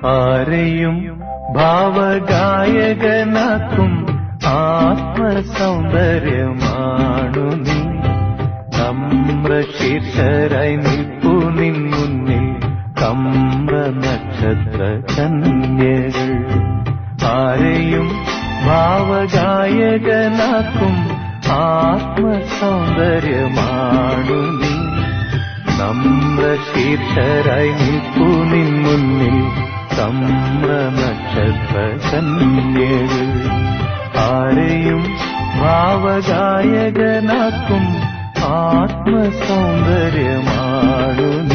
ആരെയും ഭാവഗായകനാക്കും ആത്മസൗന്ദര്യമാണു നീ. നമ്രശീർഷരായി നിൽപ്പു നിൻ മുന്നിൽ കമ്ര നക്ഷത്ര കന്യകൾ. ആരെയും ഭാവഗായകനാക്കും ആത്മസൗന്ദര്യമാണു നീ. നമ്രശീർഷരായി നിൽപ്പു നിൻ മുന്നിൽ കമ്ര നക്ഷത്ര കന്യകൾ. ആരെയും ഭാവഗായകനാക്കും ആത്മസൗന്ദര്യമാണു നീ.